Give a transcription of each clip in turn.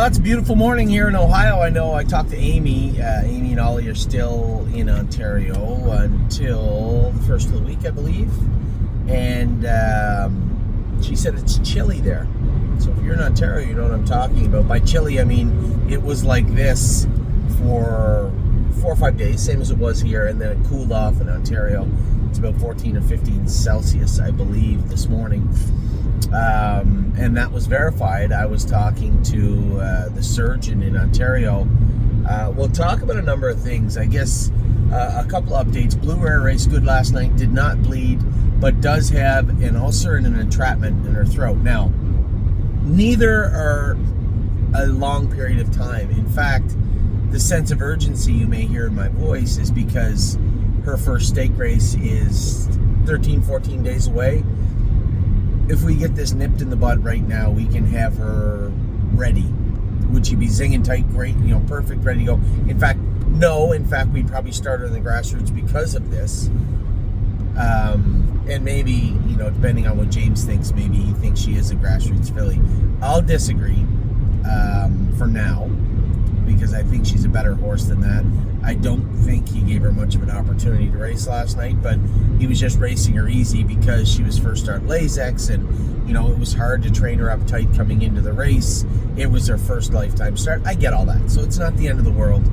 Well, it's a beautiful morning here in Ohio. I know I talked to Amy. Amy and Ollie are still in Ontario until the first of the week, I believe. And she said it's chilly there. So if you're in Ontario, you know what I'm talking about. By chilly, I mean it was like this for 4 or 5 days, same as it was here, and then it cooled off in Ontario. It's about 14 or 15 Celsius, I believe, this morning. And that was verified. I was talking to the surgeon in Ontario. We'll talk about a number of things. I guess a couple updates. Blue Rare raced good last night, did not bleed, but does have an ulcer and an entrapment in her throat. Now, neither are a long period of time. In fact, the sense of urgency you may hear in my voice is because her first stake race is 13, 14 days away. If we get this nipped in the bud right now, we can have her ready. Would she be zinging tight, great, perfect, ready to go? In fact, no. In fact, we'd probably start her in the grassroots because of this. And maybe, depending on what James thinks, maybe he thinks she is a grassroots filly. I'll disagree for now, because I think she's a better horse than that. I don't think he gave her much of an opportunity to race last night, but he was just racing her easy because she was first start Lasix, and it was hard to train her up tight coming into the race. It was her first lifetime start. I get all that, so it's not the end of the world.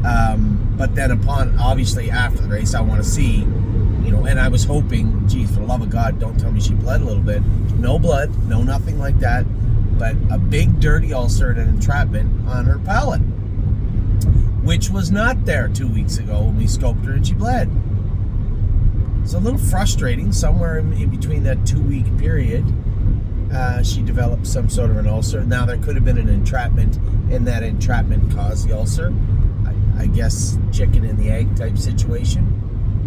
But then obviously after the race, I want to see, and I was hoping, geez, for the love of God, don't tell me she bled a little bit. No blood, no nothing like that, but a big dirty ulcer and an entrapment on her palate, which was not there 2 weeks ago when we scoped her and she bled. It's a little frustrating. Somewhere in between that 2 week period, she developed some sort of an ulcer. Now, there could have been an entrapment, and that entrapment caused the ulcer. I guess chicken and the egg type situation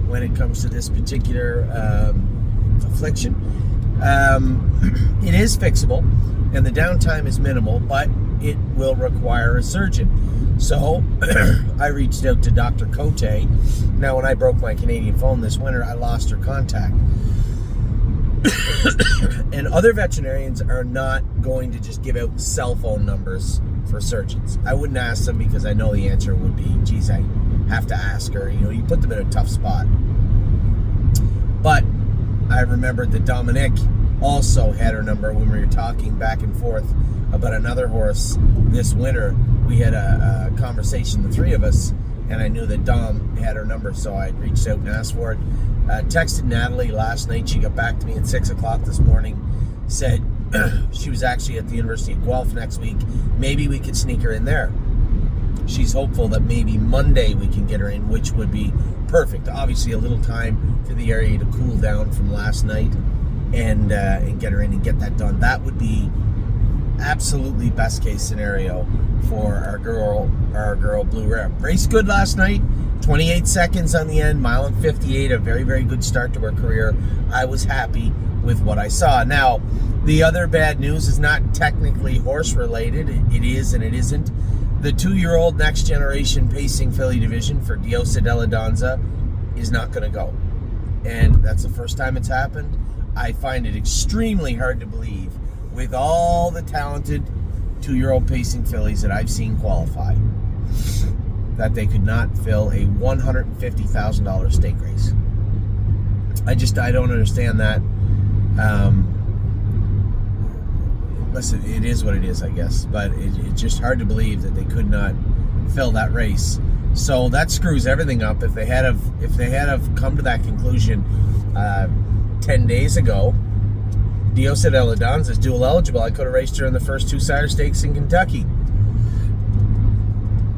when it comes to this particular affliction. It is fixable, and the downtime is minimal, but it will require a surgeon. So I reached out to Dr. Cote. Now, when I broke my Canadian phone this winter, I lost her contact. And other veterinarians are not going to just give out cell phone numbers for surgeons. I wouldn't ask them because I know the answer would be, geez, I have to ask her. You put them in a tough spot. But I remembered that Dominic also had her number when we were talking back and forth about another horse this winter. We had a conversation, the three of us, and I knew that Dom had her number, so I reached out and asked for it. Texted Natalie last night. She got back to me at 6 o'clock this morning, said she was actually at the University of Guelph next week. Maybe we could sneak her in there. She's hopeful that maybe Monday we can get her in, which would be perfect. Obviously, a little time for the area to cool down from last night and get her in and get that done. That would be absolutely best case scenario for our girl Blue Rare. Raced good last night, 28 seconds on the end, 1:58, a very, very good start to her career. I was happy with what I saw. Now, the other bad news is not technically horse related. It is and it isn't. The 2-year-old next generation pacing filly division for Diosa Della Danza is not going to go. And that's the first time it's happened. I find it extremely hard to believe, with all the talented 2-year-old pacing fillies that I've seen qualify, that they could not fill a $150,000 stake race. I don't understand that. Listen, it is what it is, I guess, but it's just hard to believe that they could not fill that race. So that screws everything up. If they had have come to that conclusion 10 days ago, Diosa Della Danza is dual eligible. I could have raced her in the first 2 sire stakes in Kentucky.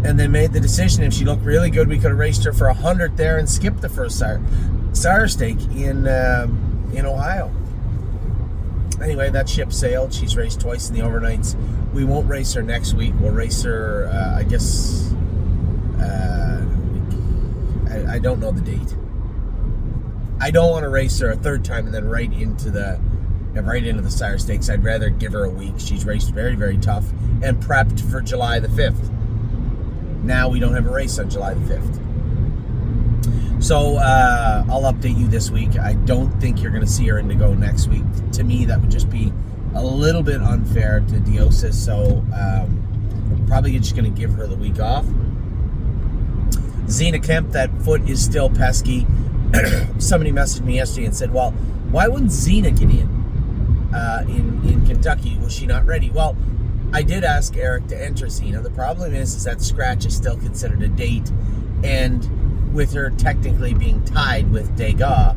And then made the decision, if she looked really good, we could have raced her for 100 there and skipped the first sire stake in Ohio. Anyway, that ship sailed. She's raced twice in the overnights. We won't race her next week. We'll race her, I guess, I don't know the date. I don't want to race her a third time and then right into the sire stakes. I'd rather give her a week. She's raced very, very tough and prepped for July the 5th. Now we don't have a race on July the 5th. So I'll update you this week. I don't think you're going to see her Indigo next week. To me, that would just be a little bit unfair to Diosa. So Probably just going to give her the week off. Zena Kemp, that foot is still pesky. Somebody messaged me yesterday and said, well, why wouldn't Zena get in Kentucky? Was she not ready? Well, I did ask Eric to enter Zena. The problem is that scratch is still considered a date, and with her technically being tied with Degas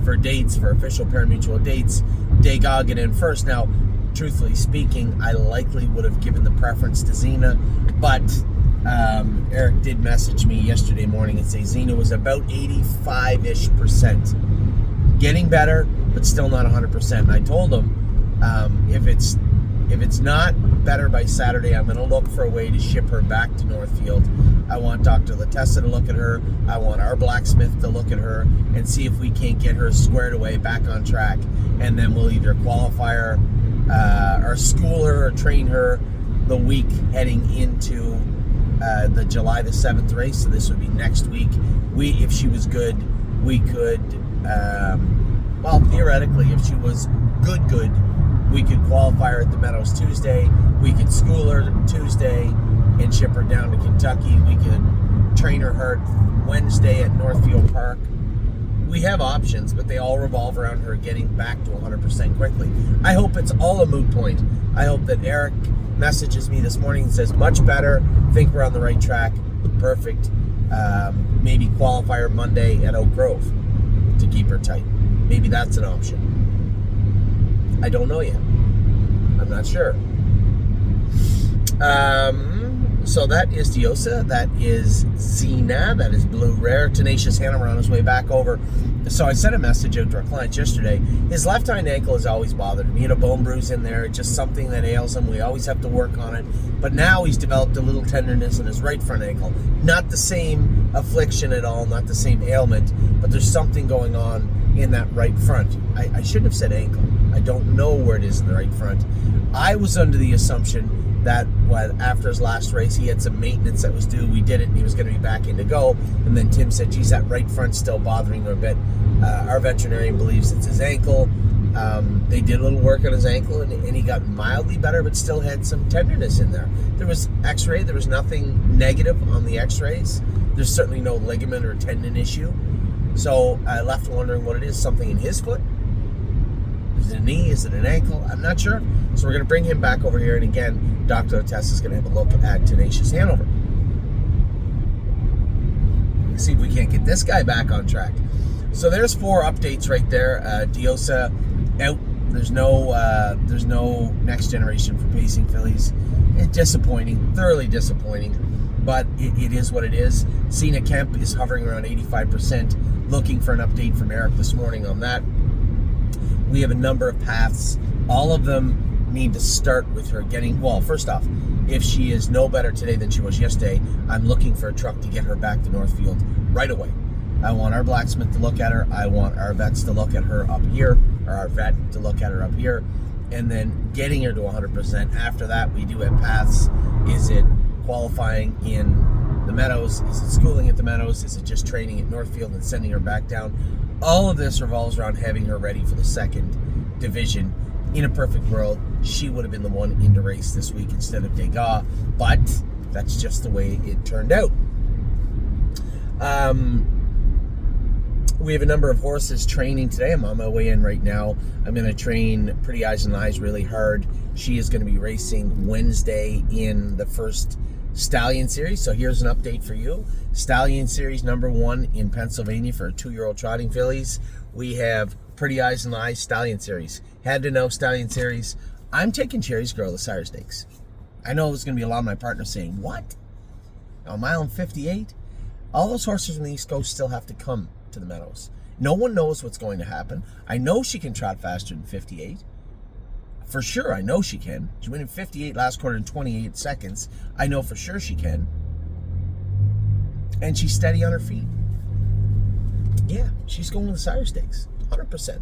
for dates, for official parimutuel dates, Degas get in first. Now, truthfully speaking, I likely would have given the preference to Zena, but Eric did message me yesterday morning and say Zena was about 85-ish%. Getting better, but still not 100%. And I told him, if it's not better by Saturday, I'm going to look for a way to ship her back to Northfield. I want Dr. Latessa to look at her. I want our blacksmith to look at her and see if we can't get her squared away, back on track. And then we'll either qualify her, or school her, or train her the week heading into the July the 7th race. So this would be next week. If she was good, we could, well, theoretically, if she was good, we could qualify her at the Meadows Tuesday. We could school her Tuesday and ship her down to Kentucky. We could train her hard Wednesday at Northfield Park. We have options, but they all revolve around her getting back to 100% quickly. I hope it's all a moot point. I hope that Eric messages me this morning and says, much better, think we're on the right track, perfect. Maybe qualify her Monday at Oak Grove to keep her tight. Maybe that's an option. I don't know yet. I'm not sure. So that is Diosa. That is Zena. That is Blue Rare. Tenacious Hanover on his way back over. So I sent a message out to our clients yesterday. His left hind ankle has always bothered him. He had a bone bruise in there. It's just something that ails him. We always have to work on it. But now he's developed a little tenderness in his right front ankle. Not the same affliction at all, not the same ailment, but there's something going on in that right front. I shouldn't have said ankle. I don't know where it is in the right front. I was under the assumption that after his last race, he had some maintenance that was due. We did it, and he was going to be back in to go. And then Tim said, geez, that right front's still bothering him a bit. Our veterinarian believes it's his ankle. They did a little work on his ankle, and he got mildly better, but still had some tenderness in there. There was x-ray. There was nothing negative on the x-rays. There's certainly no ligament or tendon issue. So I left wondering what it is. Something in his foot? Is it a knee? Is it an ankle? I'm not sure. So we're going to bring him back over here. And again, Dr. Latessa is going to have a look at Tenacious Hanover. See if we can't get this guy back on track. So there's 4 updates right there. Diosa out. There's no next generation for pacing fillies. It's disappointing, thoroughly disappointing. But it is what it is. Zena Kemp is hovering around 85%. Looking for an update from Eric this morning on that. We have a number of paths. All of them need to start with her getting, well, first off, if she is no better today than she was yesterday, I'm looking for a truck to get her back to Northfield right away. I want our blacksmith to look at her. I want our vets to look at her up here, or our vet to look at her up here, and then getting her to 100%. After that, we do have paths. Is it qualifying in the Meadows? Is it schooling at the Meadows? Is it just training at Northfield and sending her back down? All of this revolves around having her ready for the second division. In a perfect world, she would have been the one in the race this week instead of Degas, but that's just the way it turned out. We have a number of horses training today. I'm on my way in right now. I'm going to train Pretty Eyes and Lies really hard. She is going to be racing Wednesday in the first Stallion Series. So here's an update for you. Stallion Series number 1 in Pennsylvania for 2-year-old trotting fillies. We have Pretty Eyes and Lies Stallion Series. Had to know Stallion Series. I'm taking Cherry's Girl the Sire Stakes. I know there's going to be a lot of my partners saying, what? A mile and 58? All those horses on the East Coast still have to come to the Meadows. No one knows what's going to happen. I know she can trot faster than 58. For sure, I know she can. She went in 58 last quarter in 28 seconds. I know for sure she can. And she's steady on her feet. Yeah, she's going to the Sire Stakes. 100%.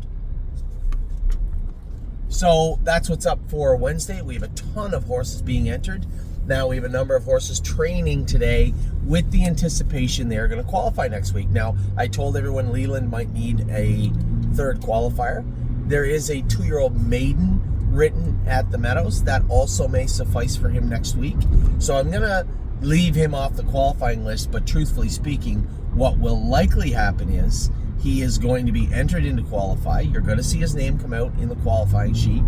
So that's what's up for Wednesday. We have a ton of horses being entered. Now we have a number of horses training today with the anticipation they're going to qualify next week. Now, I told everyone Leland might need a third qualifier. There is a 2-year-old maiden written at the Meadows. That also may suffice for him next week. So I'm going to leave him off the qualifying list, but truthfully speaking, what will likely happen is he is going to be entered into qualify. You're going to see his name come out in the qualifying sheet.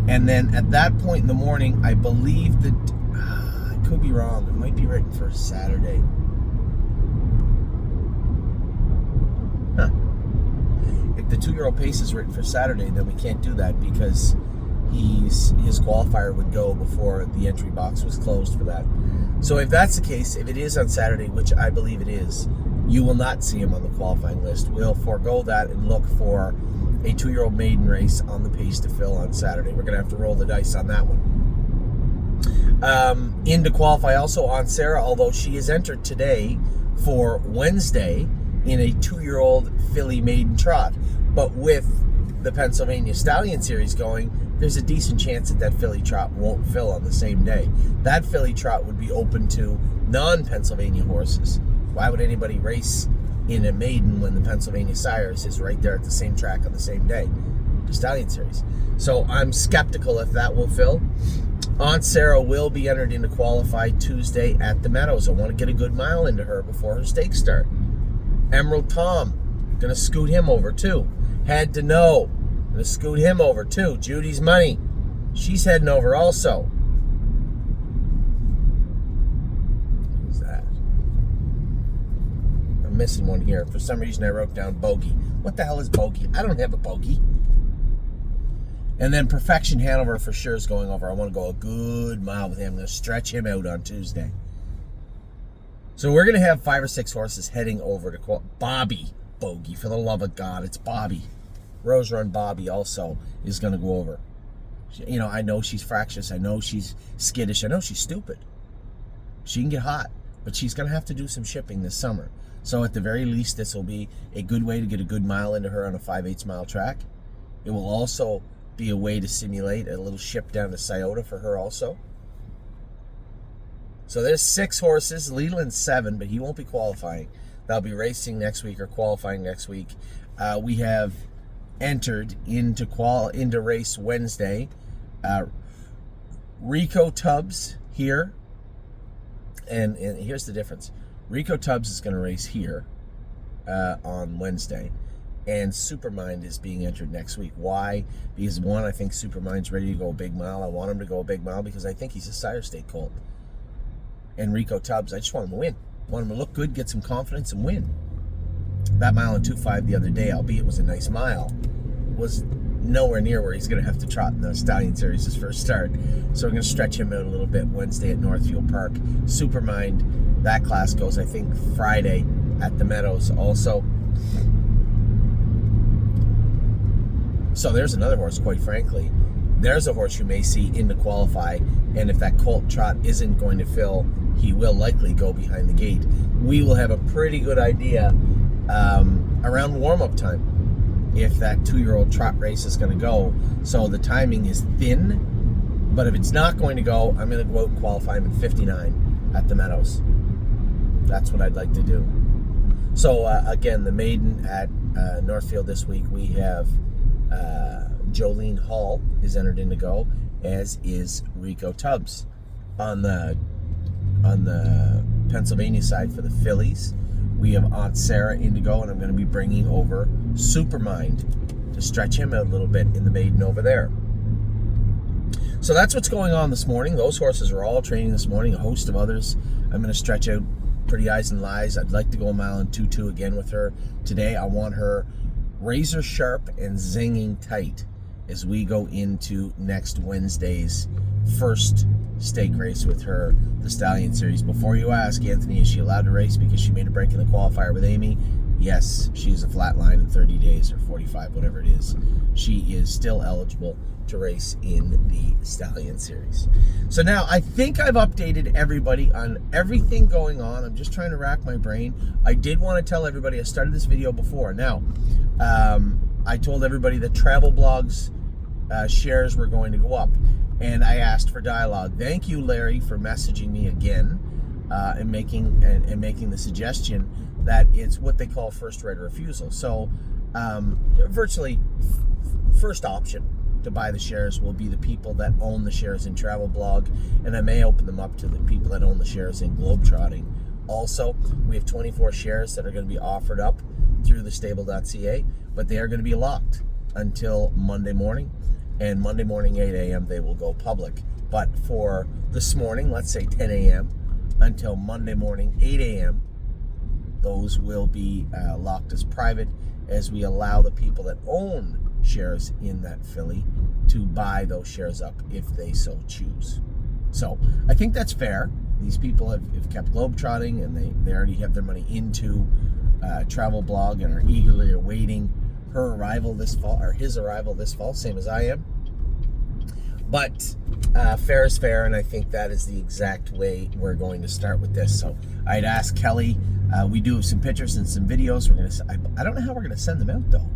And then at that point in the morning, I believe that, I could be wrong, it might be written for Saturday. If the 2-year-old pace is written for Saturday, then we can't do that because his qualifier would go before the entry box was closed for that. So if that's the case, if it is on Saturday, which I believe it is, you will not see him on the qualifying list. We'll forego that and look for a 2-year-old maiden race on the pace to fill on Saturday. We're going to have to roll the dice on that one. In to qualify also on Sarah, although she is entered today for Wednesday in a 2-year-old filly maiden trot. But with the Pennsylvania Stallion Series going, there's a decent chance that filly trot won't fill on the same day. That filly trot would be open to non-Pennsylvania horses. Why would anybody race in a maiden when the Pennsylvania Sires is right there at the same track on the same day? The Stallion Series. So I'm skeptical if that will fill. Aunt Sarah will be entered into qualify Tuesday at the Meadows. I want to get a good mile into her before her stakes start. Emerald Tom, gonna scoot him over too. Had to Know, gonna scoot him over too. Judy's Money, she's heading over also. Who's that? I'm missing one here. For some reason I wrote down Bogey. What the hell is Bogey? I don't have a Bogey. And then Perfection Hanover for sure is going over. I want to go a good mile with him. I'm going to stretch him out on Tuesday. So we're going to have 5 or 6 horses heading over to Bobby Bogey. For the love of God, it's Bobby. Rose Run Bobby also is going to go over. You know, I know she's fractious. I know she's skittish. I know she's stupid. She can get hot, but she's going to have to do some shipping this summer. So at the very least, this will be a good way to get a good mile into her on a 5/8 mile track. It will also be a way to simulate a little ship down to Scioto for her also. So there's 6 horses, Leland 7, but he won't be qualifying. They'll be racing next week or qualifying next week. We have entered into race Wednesday. Rico Tubbs here. And here's the difference. Rico Tubbs is going to race here on Wednesday. And Supermind is being entered next week. Why? Because, one, I think Supermind's ready to go a big mile. I want him to go a big mile because I think he's a sire state colt. And Rico Tubbs, I just want him to win. I want him to look good, get some confidence, and win. That mile in 2.5 the other day, albeit it was a nice mile, was nowhere near where he's going to have to trot in the Stallion Series his first start. So we're going to stretch him out a little bit Wednesday at Northfield Park. Supermind, that class goes, I think, Friday at the Meadows also. So there's another horse, quite frankly. There's a horse you may see in the qualify, and if that colt trot isn't going to fill, he will likely go behind the gate. We will have a pretty good idea around warm-up time if that 2-year-old trot race is going to go. So the timing is thin, but if it's not going to go, I'm going to go out and qualify him at 59 at the Meadows. That's what I'd like to do. So again, the maiden at Northfield this week, we have Jolene Hall is entered in to go, as is Rico Tubbs. On the Pennsylvania side for the fillies, we have Aunt Sarah in to go, and I'm going to be bringing over Supermind to stretch him out a little bit in the maiden over there. So that's what's going on this morning. Those horses are all training this morning, a host of others. I'm going to stretch out Pretty Eyes and Lies. I'd like to go a mile and 2.2 again with her today. I want her razor sharp and zinging tight as we go into next Wednesday's first stake race with her, the Stallion Series. Before you ask, Anthony, is she allowed to race because she made a break in the qualifier with Amy? Yes, she's a flat line in 30 days or 45, whatever it is. She is still eligible to race in the Stallion Series. So now I think I've updated everybody on everything going on. I'm just trying to rack my brain. I did want to tell everybody, I started this video before. Now, I told everybody that Travel Blogs shares were going to go up, and I asked for dialogue. Thank you, Larry, for messaging me again and making the suggestion that it's what they call first right of refusal. So virtually first option. to buy the shares will be the people that own the shares in Travelblog, and I may open them up to the people that own the shares in Globetrotting. Also, we have 24 shares that are going to be offered up through the stable.ca, but they are going to be locked until Monday morning, and Monday morning 8 a.m. they will go public. But for this morning, let's say 10 a.m. until Monday morning 8 a.m., those will be locked as private, as we allow the people that own shares in that filly to buy those shares up if they so choose. So I think that's fair. These people have kept globetrotting, and they already have their money into Travelblog and are eagerly awaiting her arrival this fall, or his arrival this fall, same as I am. But fair is fair, and I think that is the exact way we're going to start with this. So I'd ask Kelly. We do have some pictures and some videos. We're gonna. I don't know how we're gonna send them out though,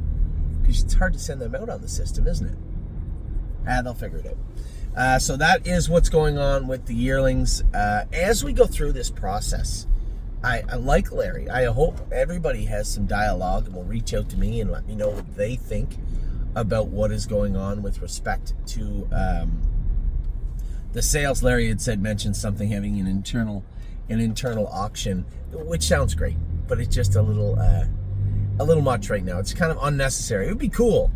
because it's hard to send them out on the system, isn't it? They'll figure it out. So that is what's going on with the yearlings. As we go through this process, I like Larry. I hope everybody has some dialogue and will reach out to me and let me know what they think about what is going on with respect to the sales. Larry had mentioned something having an internal auction, which sounds great, but it's just a little much right now. It's kind of unnecessary. It would be cool,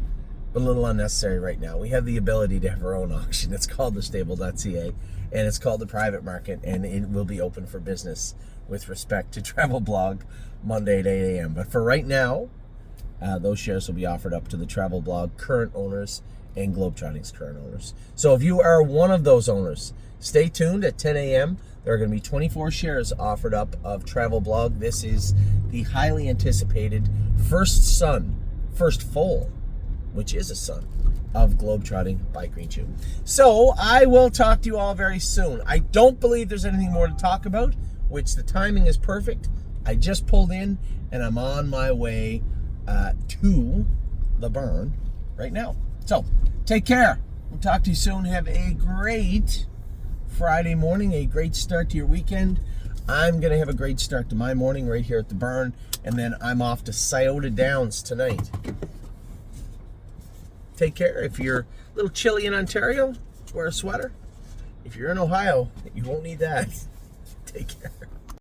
but a little unnecessary right now. We have the ability to have our own auction. It's called the stable.ca, and it's called the private market, and it will be open for business with respect to Travelblog Monday at 8 a.m. But for right now, those shares will be offered up to the Travelblog current owners and Globetrotting's current owners. So if you are one of those owners, stay tuned at 10 a.m. There are going to be 24 shares offered up of Travelblog. This is the highly anticipated first foal, which is a son, of Globetrotting by Green Chew. So I will talk to you all very soon. I don't believe there's anything more to talk about, which the timing is perfect. I just pulled in, and I'm on my way to the burn right now. So take care. We'll talk to you soon. Have a great Friday morning, a great start to your weekend. I'm going to have a great start to my morning right here at the burn, and then I'm off to Scioto Downs tonight. Take care. If you're a little chilly in Ontario, wear a sweater. If you're in Ohio, you won't need that. Take care.